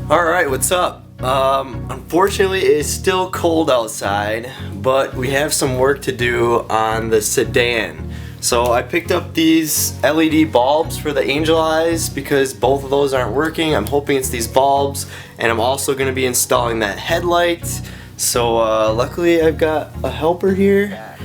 Alright, what's up? Unfortunately it is still cold outside, but we have some work to do on the sedan. So I picked up these LED bulbs for the angel eyes because both of those aren't working. I'm hoping it's these bulbs, and I'm also going to be installing that headlight. So luckily I've got a helper here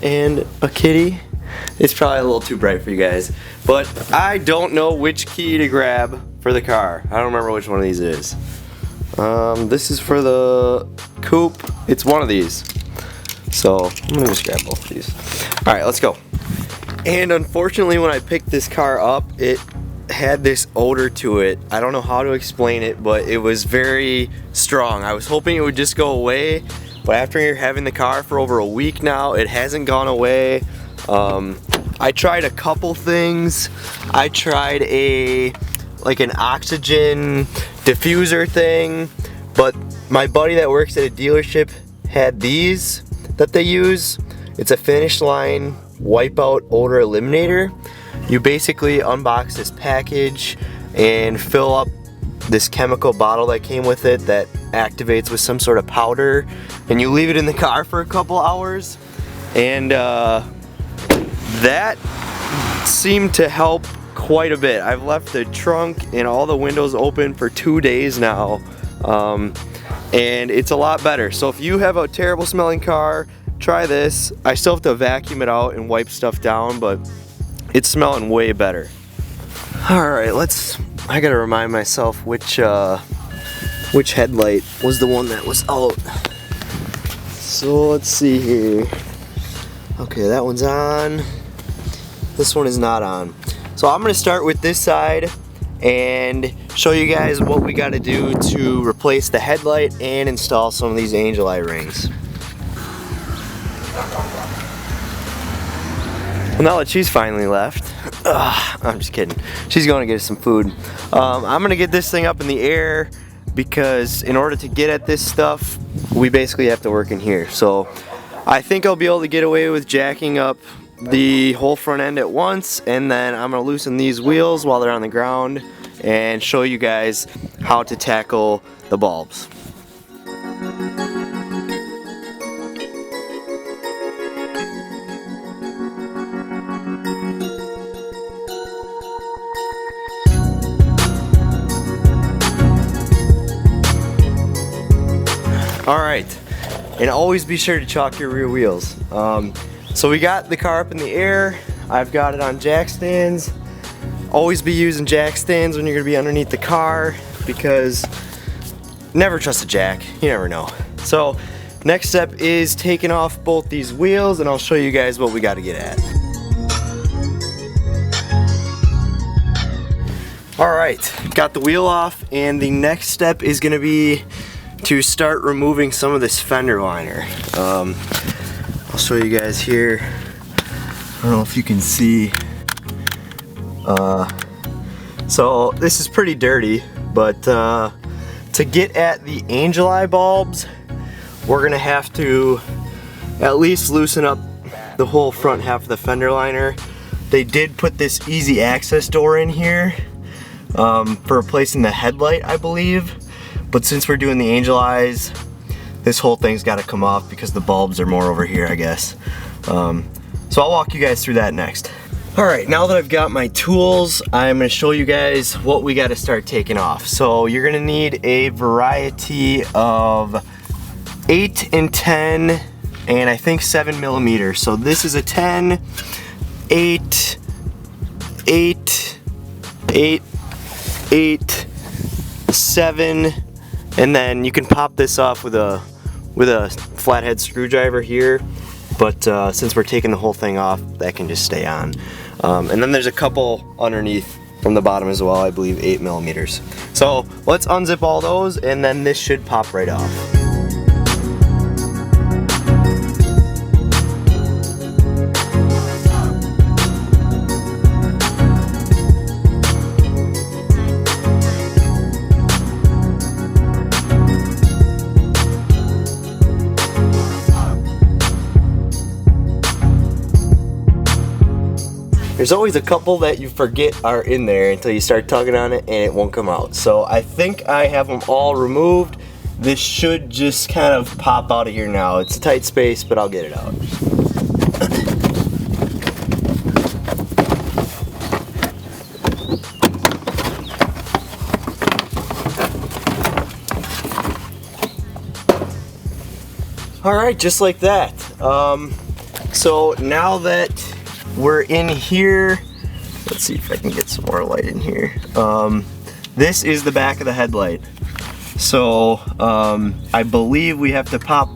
and a kitty. It's probably a little too bright for you guys, but I don't know which key to grab for the car. I don't remember which one of these it is. This is for the coupe. It's one of these. So I'm gonna just grab both of these. Alright, let's go. And unfortunately when I picked this car up, it had this odor to it. I don't know how to explain it, but it was very strong. I was hoping it would just go away, but after having the car for over a week now, it hasn't gone away. I tried a couple things. I tried an oxygen diffuser thing, but my buddy that works at a dealership had these that they use. It's a Finish Line wipeout odor eliminator. You basically unbox this package and fill up this chemical bottle that came with it that activates with some sort of powder, and you leave it in the car for a couple hours, and that seemed to help quite a bit. I've left the trunk and all the windows open for 2 days now, and it's a lot better. So if you have a terrible smelling car, try this. I still have to vacuum it out and wipe stuff down, but it's smelling way better. Alright, I gotta remind myself which headlight was the one that was out. So let's see here. Okay, that one's on. This one is not on. So I'm gonna start with this side and show you guys what we gotta do to replace the headlight and install some of these angel eye rings. Well, now that she's finally left, I'm just kidding. She's going to get us some food. I'm gonna get this thing up in the air because in order to get at this stuff, we basically have to work in here. So I think I'll be able to get away with jacking up the whole front end at once, and then I'm going to loosen these wheels while they're on the ground and show you guys how to tackle the bulbs. Alright, and always be sure to chalk your rear wheels. So we got the car up in the air. I've got it on jack stands. Always be using jack stands when you're gonna be underneath the car, because never trust a jack, you never know. So next step is taking off both these wheels, and I'll show you guys what we gotta get at. Alright, got the wheel off, and the next step is gonna be to start removing some of this fender liner. I'll show you guys here. I don't know if you can see. So this is pretty dirty, but to get at the angel eye bulbs, we're gonna have to at least loosen up the whole front half of the fender liner. They did put this easy access door in here for replacing the headlight, I believe. But since we're doing the angel eyes, this whole thing's got to come off because the bulbs are more over here, I guess. So I'll walk you guys through that next. Alright, now that I've got my tools, I'm going to show you guys what we got to start taking off. So you're going to need a variety of 8 and 10 and I think 7 millimeters. So this is a 10, 8, 8, 8, 8, 7, and then you can pop this off with a flathead screwdriver here, but since we're taking the whole thing off, that can just stay on. And then there's a couple underneath from the bottom as well, I believe 8 millimeters. So let's unzip all those, and then this should pop right off. There's always a couple that you forget are in there until you start tugging on it and it won't come out. So I think I have them all removed. This should just kind of pop out of here now. It's a tight space, but I'll get it out. Alright, just like that. So now that we're in here, let's see if I can get some more light in here. This is the back of the headlight. So I believe we have to pop,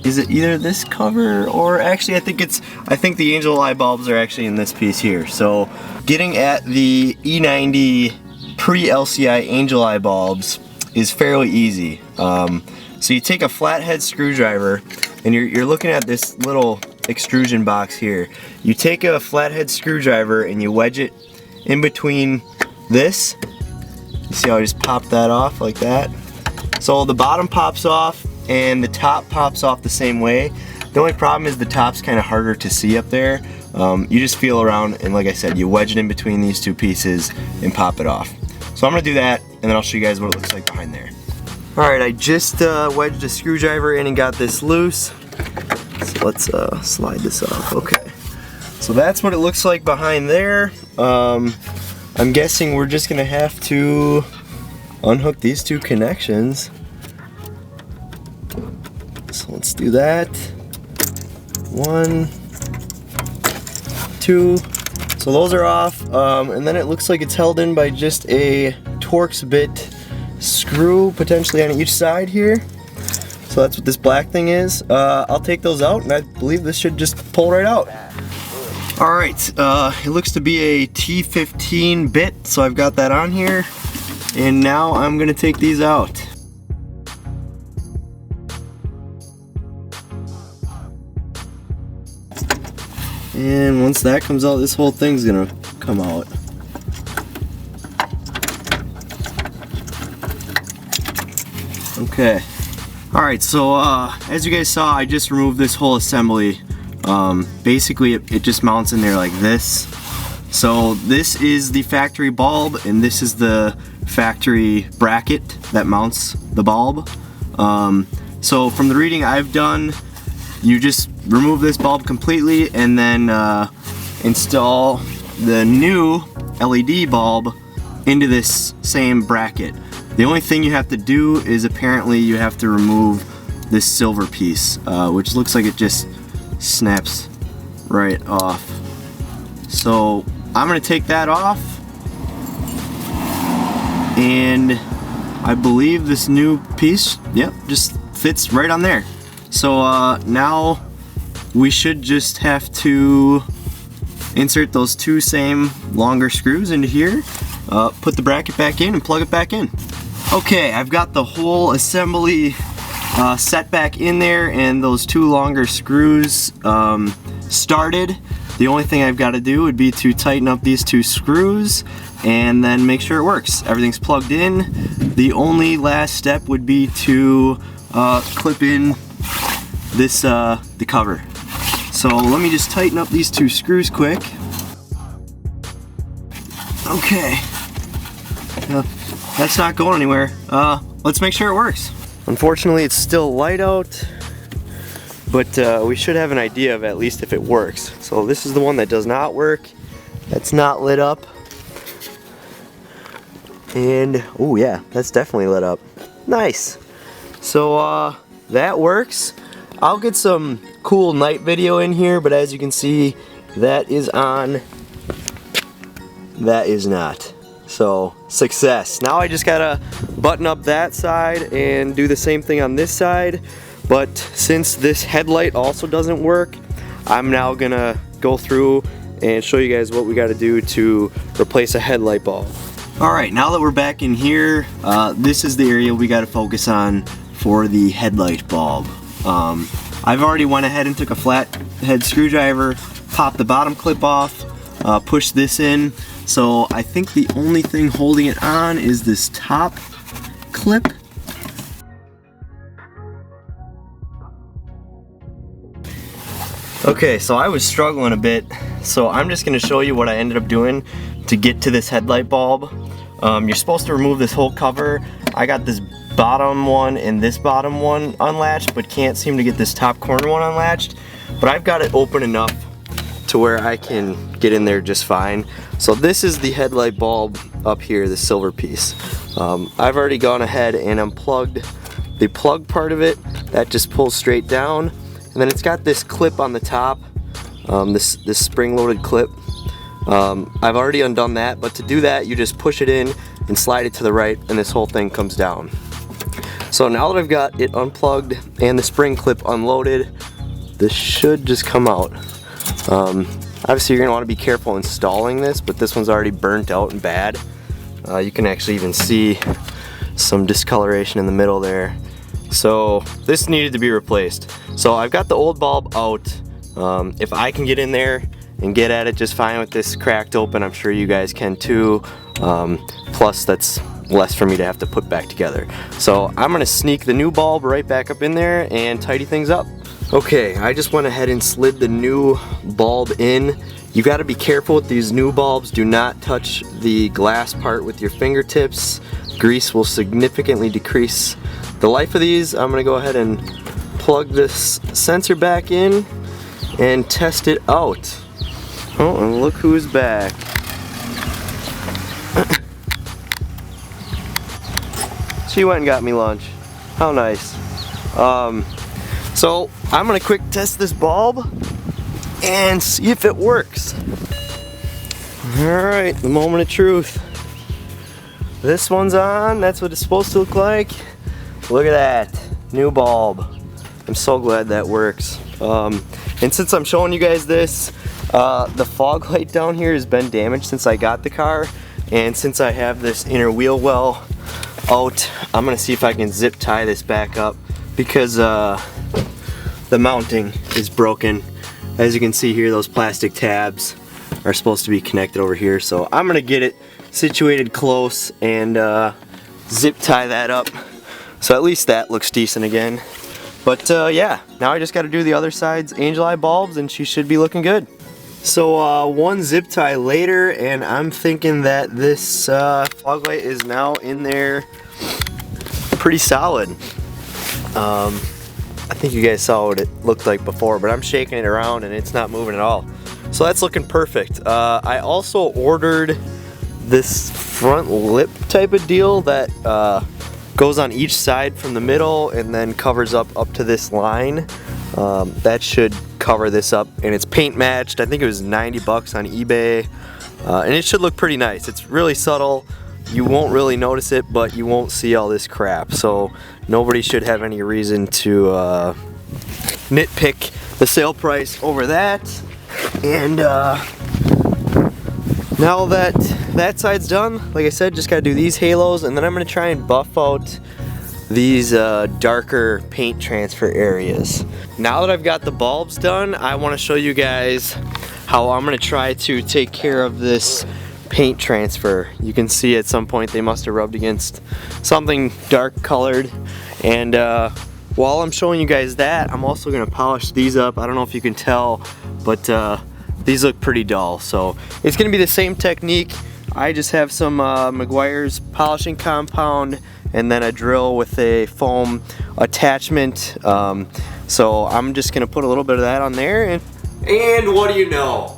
is it either this cover or actually I think the angel eye bulbs are actually in this piece here. So getting at the E90 pre-LCI angel eye bulbs is fairly easy. So you take a flathead screwdriver, and you're looking at this little extrusion box here. You take a flathead screwdriver and you wedge it in between this. You see how I just popped that off like that? So the bottom pops off and the top pops off the same way. The only problem is the top's kind of harder to see up there. You just feel around and like I said, you wedge it in between these two pieces and pop it off. So I'm gonna do that and then I'll show you guys what it looks like behind there. Alright, I just wedged a screwdriver in and got this loose. So let's slide this off. Okay. So that's what it looks like behind there. I'm guessing we're just gonna have to unhook these two connections. So let's do that. 1, 2. So those are off. And then it looks like it's held in by just a Torx bit screw, potentially on each side here. So that's what this black thing is. I'll take those out and I believe this should just pull right out. Alright, it looks to be a T15 bit, so I've got that on here. And now I'm gonna take these out. And once that comes out, this whole thing's gonna come out. Okay. Alright, so as you guys saw, I just removed this whole assembly. Basically, it just mounts in there like this. So this is the factory bulb, and this is the factory bracket that mounts the bulb. So from the reading I've done, you just remove this bulb completely and then install the new LED bulb into this same bracket. The only thing you have to do is apparently you have to remove this silver piece, which looks like it just snaps right off. So I'm gonna take that off, and I believe this new piece, yep, just fits right on there. So now we should just have to insert those two same longer screws into here, put the bracket back in and plug it back in. Okay, I've got the whole assembly set back in there and those two longer screws started. The only thing I've got to do would be to tighten up these two screws and then make sure it works. Everything's plugged in. The only last step would be to clip in this the cover. So let me just tighten up these two screws quick. Okay. That's not going anywhere. Let's make sure it works. Unfortunately, it's still light out, but we should have an idea of at least if it works. So this is the one that does not work. That's not lit up. And, oh yeah, that's definitely lit up. Nice. So that works. I'll get some cool night video in here, but as you can see, that is on, that is not. So, success. Now I just gotta button up that side and do the same thing on this side. But since this headlight also doesn't work, I'm now gonna go through and show you guys what we gotta do to replace a headlight bulb. Alright, now that we're back in here, this is the area we gotta focus on for the headlight bulb. I've already went ahead and took a flathead screwdriver, popped the bottom clip off, pushed this in. So I think the only thing holding it on is this top clip. Okay, so I was struggling a bit, so I'm just going to show you what I ended up doing to get to this headlight bulb. You're supposed to remove this whole cover. I got this bottom one and this bottom one unlatched, but can't seem to get this top corner one unlatched. But I've got it open enough to where I can get in there just fine. So this is the headlight bulb up here, the silver piece. I've already gone ahead and unplugged the plug part of it. That just pulls straight down. And then it's got this clip on the top, this spring-loaded clip. I've already undone that, but to do that, you just push it in and slide it to the right, and this whole thing comes down. So now that I've got it unplugged and the spring clip unloaded, this should just come out. Obviously, you're gonna want to be careful installing this, but this one's already burnt out and bad. You can actually even see some discoloration in the middle there. So this needed to be replaced. So I've got the old bulb out. If I can get in there and get at it just fine with this cracked open, I'm sure you guys can too. Plus that's less for me to have to put back together. So I'm gonna sneak the new bulb right back up in there and tidy things up. Okay, I just went ahead and slid the new bulb in. You gotta be careful with these new bulbs. Do not touch the glass part with your fingertips. Grease will significantly decrease the life of these. I'm gonna go ahead and plug this sensor back in and test it out. Oh, and look who's back. She went and got me lunch. How nice. So I'm gonna quick test this bulb and see if it works. Alright, the moment of truth. This one's on, that's what it's supposed to look like. Look at that, new bulb. I'm so glad that works. And since I'm showing you guys this, the fog light down here has been damaged since I got the car. And since I have this inner wheel well out, I'm gonna see if I can zip tie this back up because the mounting is broken. As you can see here, those plastic tabs are supposed to be connected over here. So I'm gonna get it situated close and zip tie that up. So at least that looks decent again. But yeah, now I just got to do the other side's angel eye bulbs and she should be looking good. So one zip tie later, and I'm thinking that this fog light is now in there pretty solid. I think you guys saw what it looked like before, but I'm shaking it around and it's not moving at all. So that's looking perfect. I also ordered this front lip type of deal that goes on each side from the middle and then covers up to this line. That should cover this up, and it's paint matched. I think it was 90 bucks on eBay, and it should look pretty nice. It's really subtle. You won't really notice it, but you won't see all this crap. So nobody should have any reason to nitpick the sale price over that. And now that that side's done, like I said, just gotta do these halos, and then I'm gonna try and buff out these darker paint transfer areas. Now that I've got the bulbs done, I want to show you guys how I'm gonna try to take care of this paint transfer. You can see at some point they must have rubbed against something dark colored, and while I'm showing you guys that, I'm also gonna polish these up. I don't know if you can tell, but these look pretty dull. So it's gonna be the same technique. I just have some Meguiar's polishing compound and then a drill with a foam attachment. So I'm just gonna put a little bit of that on there. And what do you know?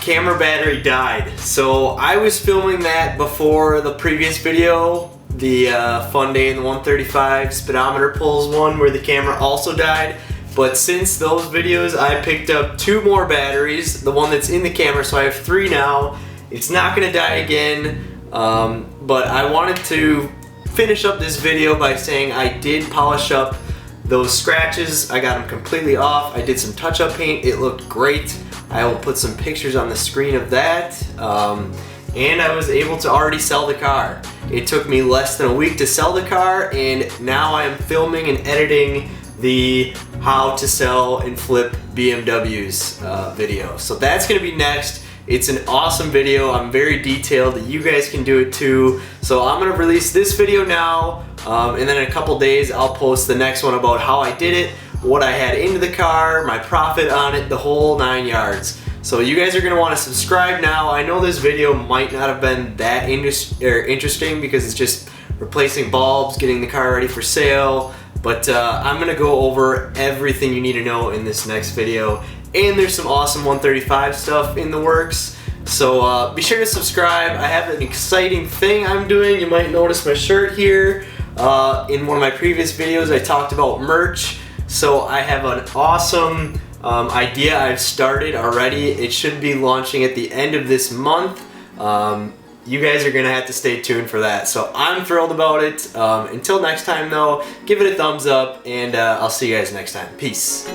Camera battery died. So I was filming that before the previous video, the Fun Day in the 135 speedometer pulls one where the camera also died. But since those videos, I picked up 2 more batteries, the one that's in the camera, so I have 3 now. It's not gonna die again, but I wanted to finish up this video by saying I did polish up those scratches. I got them completely off. I did some touch-up paint. It looked great. I will put some pictures on the screen of that. And I was able to already sell the car. It took me less than a week to sell the car, and now I am filming and editing the how to sell and flip BMWs video. So that's gonna be next. It's an awesome video. I'm very detailed. You guys can do it too. So I'm gonna release this video now, and then in a couple days I'll post the next one about how I did it. what I had into the car, my profit on it, the whole 9 yards. So you guys are going to want to subscribe now. I know this video might not have been that interesting because it's just replacing bulbs, getting the car ready for sale, but I'm going to go over everything you need to know in this next video, and there's some awesome 135 stuff in the works. So be sure to subscribe. I have an exciting thing I'm doing. You might notice my shirt here. In one of my previous videos I talked about merch, so I have an awesome idea I've started already. It should be launching at the end of this month. You guys are gonna have to stay tuned for that. So I'm thrilled about it. Until next time though, give it a thumbs up, and I'll see you guys next time. Peace.